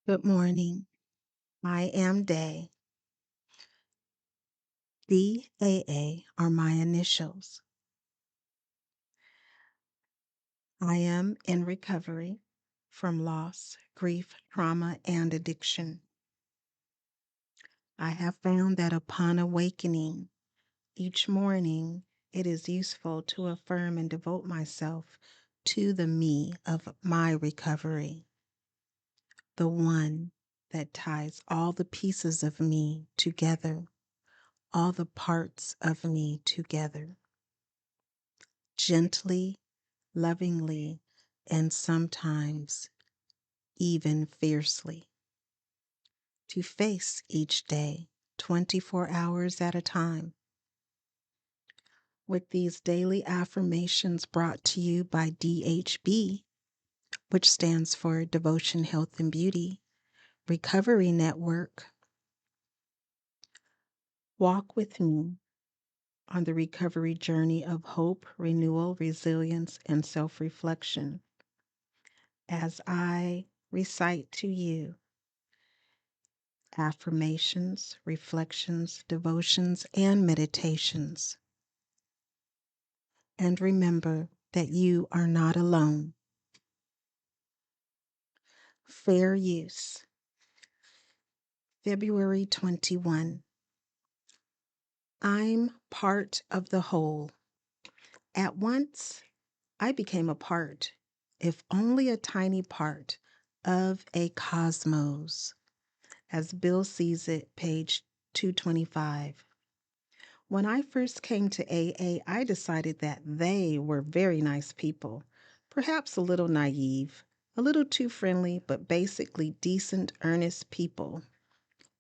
Good morning. I am Day. DAA are my initials. I am in recovery from loss, grief, trauma, and addiction. I have found that upon awakening each morning, it is useful to affirm and devote myself to the me of my recovery, the one that ties all the pieces of me together, all the parts of me together, gently, lovingly, and sometimes even fiercely, to face each day 24 hours at a time. With these daily affirmations brought to you by DHB, which stands for Devotion, Health, and Beauty Recovery Network, walk with me on the recovery journey of hope, renewal, resilience, and self reflection as I recite to you affirmations, reflections, devotions, and meditations. And remember that you are not alone. Fair use. February 21. I'm part of the whole. At once, I became a part, if only a tiny part, of a cosmos, as Bill sees it, page 225. When I first came to AA, I decided that they were very nice people, perhaps a little naive, a little too friendly, but basically decent, earnest people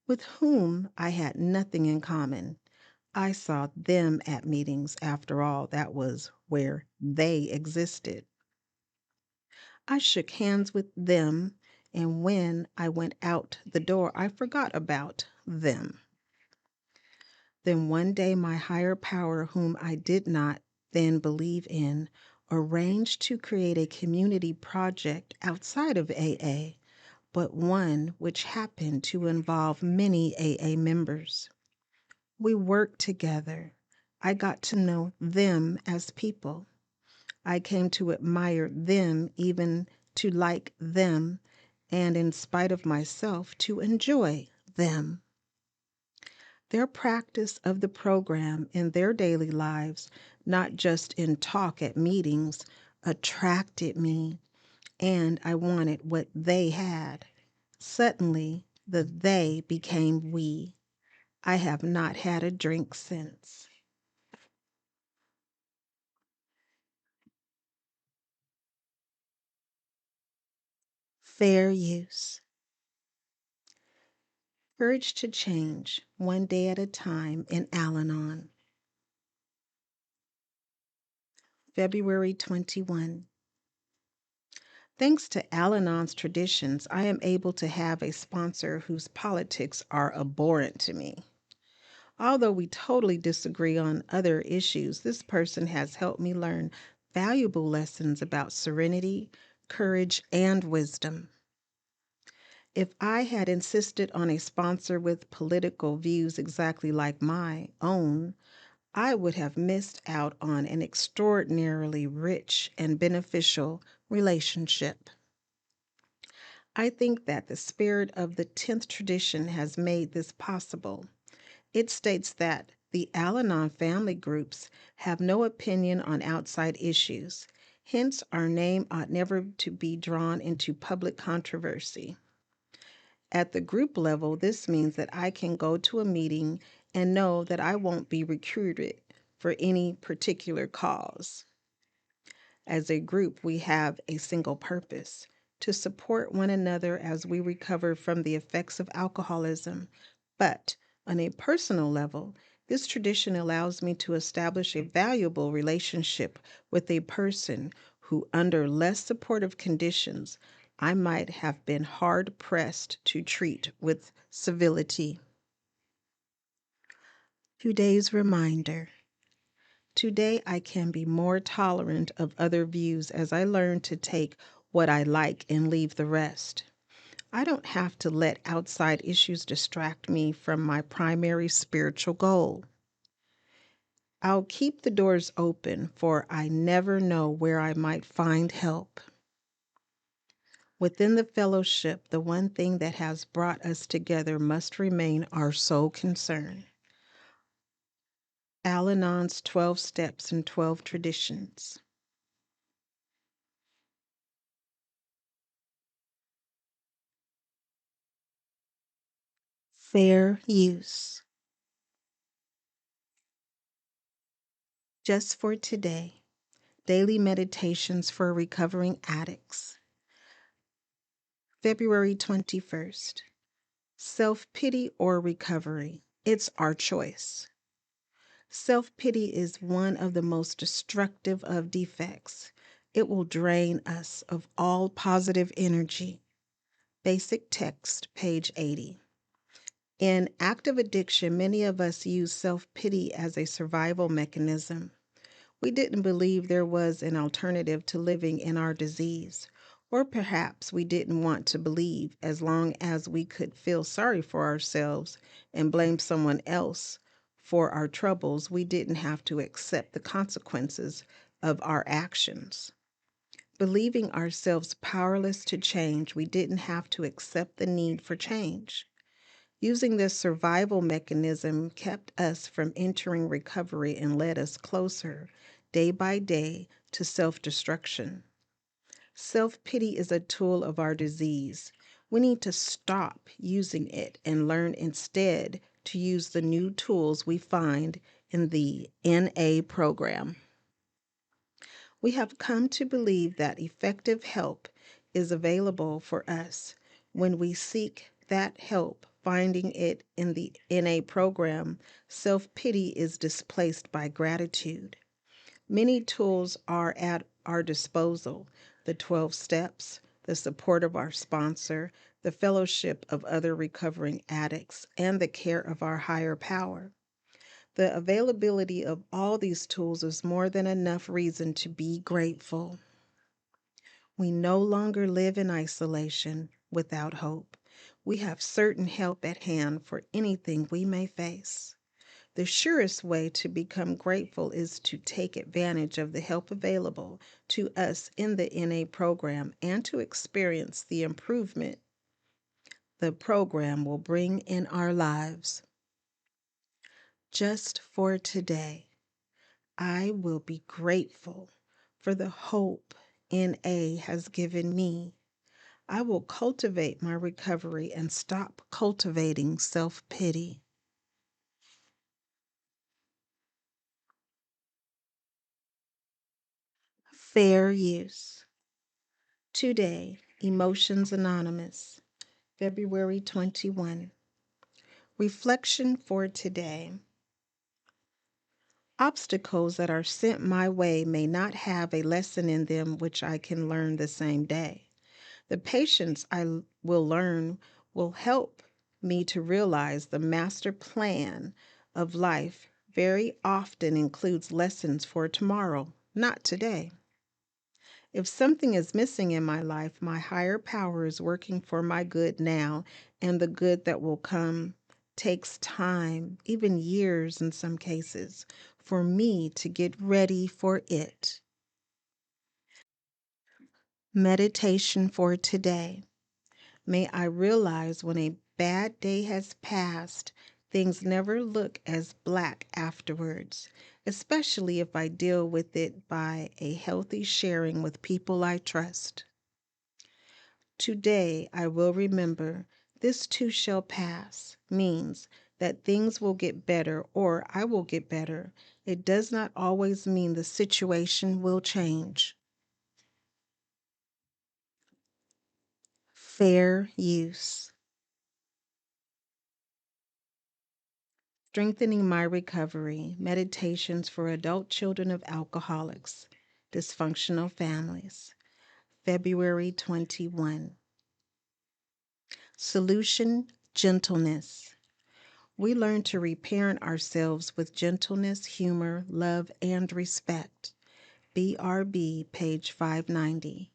with whom I had nothing in common. I saw them at meetings. After all, that was where they existed. I shook hands with them, and when I went out the door, I forgot about them. Then one day, my higher power, whom I did not then believe in, arranged to create a community project outside of AA, but one which happened to involve many AA members. We worked together. I got to know them as people. I came to admire them, even to like them, and in spite of myself, to enjoy them. Their practice of the program in their daily lives, not just in talk at meetings, attracted me, and I wanted what they had. Suddenly, the they became we. I have not had a drink since. Fair use. Courage to change, one day at a time, in Al Anon. February 21. Thanks to Al Anon's traditions, I am able to have a sponsor whose politics are abhorrent to me. Although we totally disagree on other issues, this person has helped me learn valuable lessons about serenity, courage, and wisdom. If I had insisted on a sponsor with political views exactly like my own, I would have missed out on an extraordinarily rich and beneficial relationship. I think that the spirit of the 10th tradition has made this possible. It states that the Al Anon family groups have no opinion on outside issues. Hence, our name ought never to be drawn into public controversy. At the group level, this means that I can go to a meeting and know that I won't be recruited for any particular cause. As a group, we have a single purpose: to support one another as we recover from the effects of alcoholism. But on a personal level, this tradition allows me to establish a valuable relationship with a person who, under less supportive conditions, I might have been hard pressed to treat with civility. Today's reminder. Today, I can be more tolerant of other views as I learn to take what I like and leave the rest. I don't have to let outside issues distract me from my primary spiritual goal. I'll keep the doors open, for I never know where I might find help. Within the fellowship, the one thing that has brought us together must remain our sole concern. Al Anon's 12 Steps and 12 Traditions. Fair use. Just for today, daily meditations for recovering addicts. February 21st. Self-pity or recovery. It's our choice. Self-pity is one of the most destructive of defects. It will drain us of all positive energy. Basic text, page 80. In active addiction, many of us use self-pity as a survival mechanism. We didn't believe there was an alternative to living in our disease. Or perhaps we didn't want to believe as long as we could feel sorry for ourselves and blame someone else for our troubles, we didn't have to accept the consequences of our actions. Believing ourselves powerless to change, we didn't have to accept the need for change. Using this survival mechanism kept us from entering recovery and led us closer, day by day, to self-destruction. Self-pity is a tool of our disease. We need to stop using it and learn instead to use the new tools we find in the NA program. We have come to believe that effective help is available for us when we seek that help. Finding it in the NA program, self-pity is displaced by gratitude. Many tools are at our disposal: the 12 steps, the support of our sponsor, the fellowship of other recovering addicts, and the care of our higher power. The availability of all these tools is more than enough reason to be grateful. We no longer live in isolation without hope. We have certain help at hand for anything we may face. The surest way to become grateful is to take advantage of the help available to us in the NA program and to experience the improvement the program will bring in our lives. Just for today, I will be grateful for the hope NA has given me. I will cultivate my recovery and stop cultivating self-pity. Fair use. Today, Emotions Anonymous, February 21. Reflection for today. Obstacles that are sent my way may not have a lesson in them which I can learn the same day. The patience I will learn will help me to realize the master plan of life very often includes lessons for tomorrow, not today. If something is missing in my life, my higher power is working for my good now, and the good that will come takes time, even years in some cases, for me to get ready for it. Meditation for today. May I realize when a bad day has passed, things never look as black afterwards, especially if I deal with it by a healthy sharing with people I trust. Today I will remember this too shall pass means that things will get better or I will get better. It does not always mean the situation will change. Fair use. Strengthening My Recovery, Meditations for Adult Children of Alcoholics, Dysfunctional Families, February 21. Solution, gentleness. We learn to reparent ourselves with gentleness, humor, love, and respect. BRB, page 590.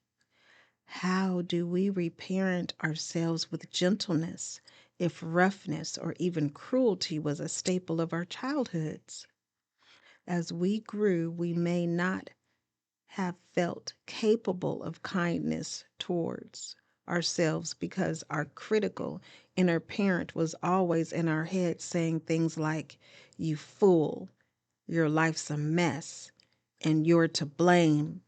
How do we reparent ourselves with gentleness if roughness or even cruelty was a staple of our childhoods? As we grew, we may not have felt capable of kindness towards ourselves because our critical inner parent was always in our head saying things like, "You fool, your life's a mess, and you're to blame."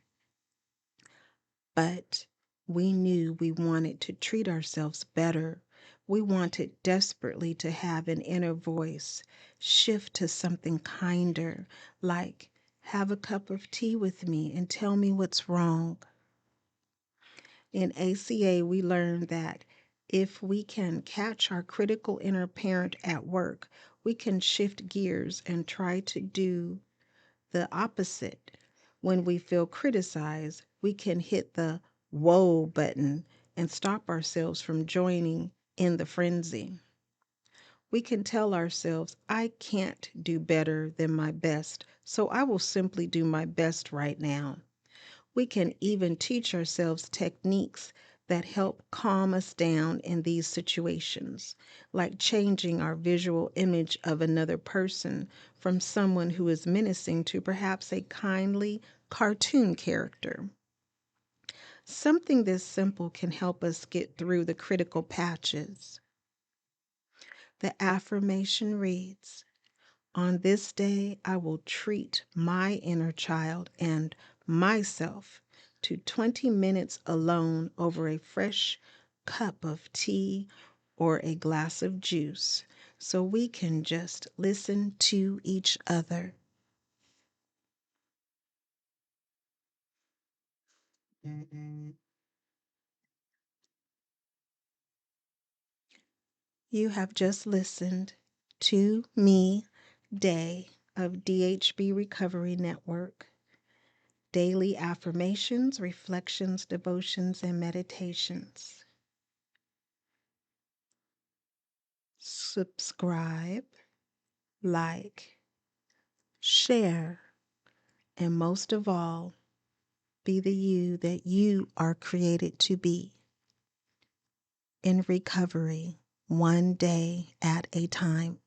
But we knew we wanted to treat ourselves better. We wanted desperately to have an inner voice shift to something kinder, like, "Have a cup of tea with me and tell me what's wrong." In ACA, we learned that if we can catch our critical inner parent at work, we can shift gears and try to do the opposite. When we feel criticized, we can hit the whoa button and stop ourselves from joining in the frenzy. We can tell ourselves, "I can't do better than my best, so I will simply do my best right now." We can even teach ourselves techniques that help calm us down in these situations, like changing our visual image of another person from someone who is menacing to perhaps a kindly cartoon character. Something this simple can help us get through the critical patches. The affirmation reads, "On this day, I will treat my inner child and myself to 20 minutes alone over a fresh cup of tea or a glass of juice so we can just listen to each other." You have just listened to Me Day of DHB Recovery Network. Daily affirmations, reflections, devotions, and meditations. Subscribe, like, share, and most of all, be the you that you are created to be in recovery, one day at a time.